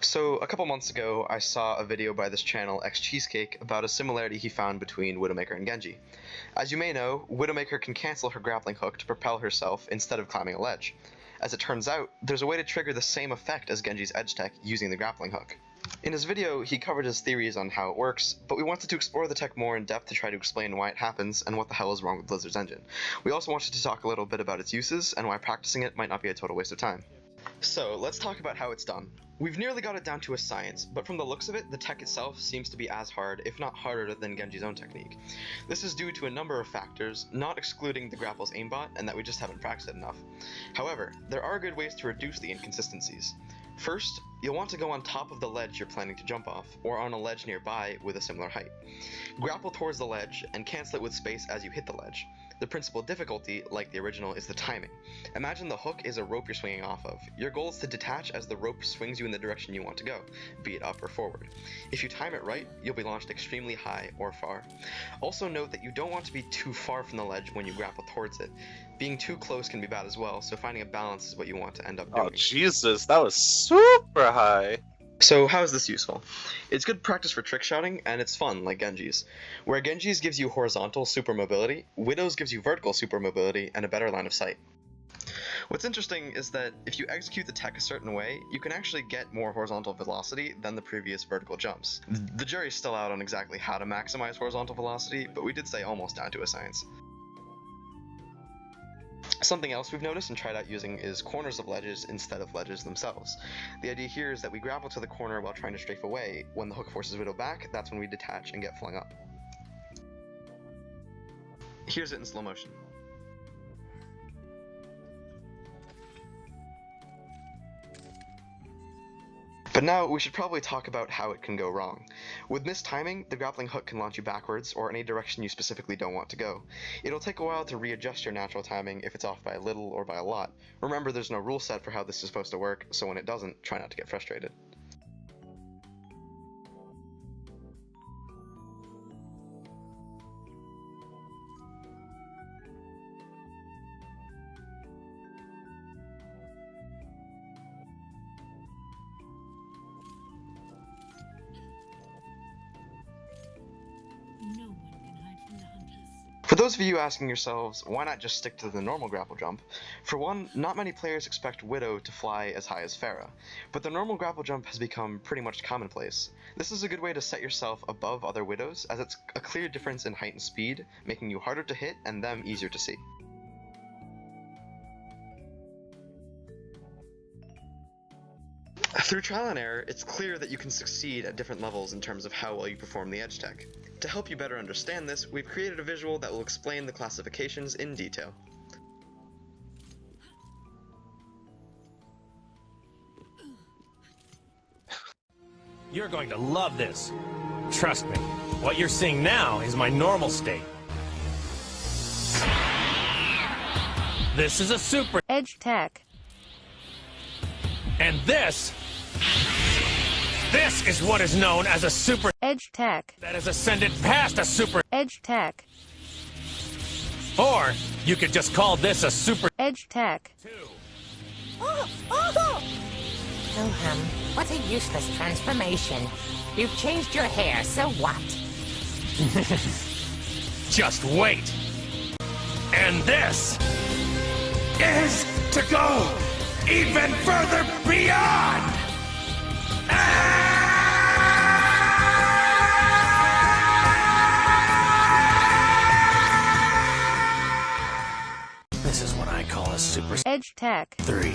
So, a couple months ago, I saw a video by this channel, Excheesecake, about a similarity he found between Widowmaker and Genji. As you may know, Widowmaker can cancel her grappling hook to propel herself instead of climbing a ledge. As it turns out, there's a way to trigger the same effect as Genji's edge tech using the grappling hook. In his video, he covered his theories on how it works, but we wanted to explore the tech more in depth to try to explain why it happens and what the hell is wrong with Blizzard's engine. We also wanted to talk a little bit about its uses and why practicing it might not be a total waste of time. So, let's talk about how it's done. We've nearly got it down to a science, but from the looks of it, the tech itself seems to be as hard, if not harder, than Genji's own technique. This is due to a number of factors, not excluding the grapple's aimbot, and that we just haven't practiced it enough. However, there are good ways to reduce the inconsistencies. First, you'll want to go on top of the ledge you're planning to jump off, or on a ledge nearby with a similar height. Grapple towards the ledge, and cancel it with space as you hit the ledge. The principal difficulty, like the original, is the timing. Imagine the hook is a rope you're swinging off of. Your goal is to detach as the rope swings you in the direction you want to go, be it up or forward. If you time it right, you'll be launched extremely high or far. Also note that you don't want to be too far from the ledge when you grapple towards it. Being too close can be bad as well, so finding a balance is what you want to end up doing. Oh Jesus, that was super high. So how is this useful? It's good practice for trick shotting, and it's fun, like Genji's. Where Genji's gives you horizontal super mobility, Widow's gives you vertical super mobility and a better line of sight. What's interesting is that if you execute the tech a certain way, you can actually get more horizontal velocity than the previous vertical jumps. The jury's still out on exactly how to maximize horizontal velocity, but we did say almost down to a science. Something else we've noticed and tried out using is corners of ledges instead of ledges themselves. The idea here is that we grapple to the corner while trying to strafe away. When the hook forces Widow back, that's when we detach and get flung up. Here's it in slow motion. But now, we should probably talk about how it can go wrong. With missed timing, the grappling hook can launch you backwards, or any direction you specifically don't want to go. It'll take a while to readjust your natural timing if it's off by a little or by a lot. Remember, there's no rule set for how this is supposed to work, so when it doesn't, try not to get frustrated. No one can hide from the hunters. For those of you asking yourselves, why not just stick to the normal grapple jump? For one, not many players expect Widow to fly as high as Pharah, but the normal grapple jump has become pretty much commonplace. This is a good way to set yourself above other Widows, as it's a clear difference in height and speed, making you harder to hit and them easier to see. Through trial and error, it's clear that you can succeed at different levels in terms of how well you perform the edge tech. To help you better understand this, we've created a visual that will explain the classifications in detail. You're going to love this. Trust me, what you're seeing now is my normal state. This is a super edge tech. And this is what is known as a super Edge tech. that has ascended past a super, Edge tech. or you could just call this a super Edge tech. 2. Wilhelm, what a useless transformation. You've changed your hair, so what? Just wait. And this is to go even further beyond! This is what I call a super Edge tech. 3.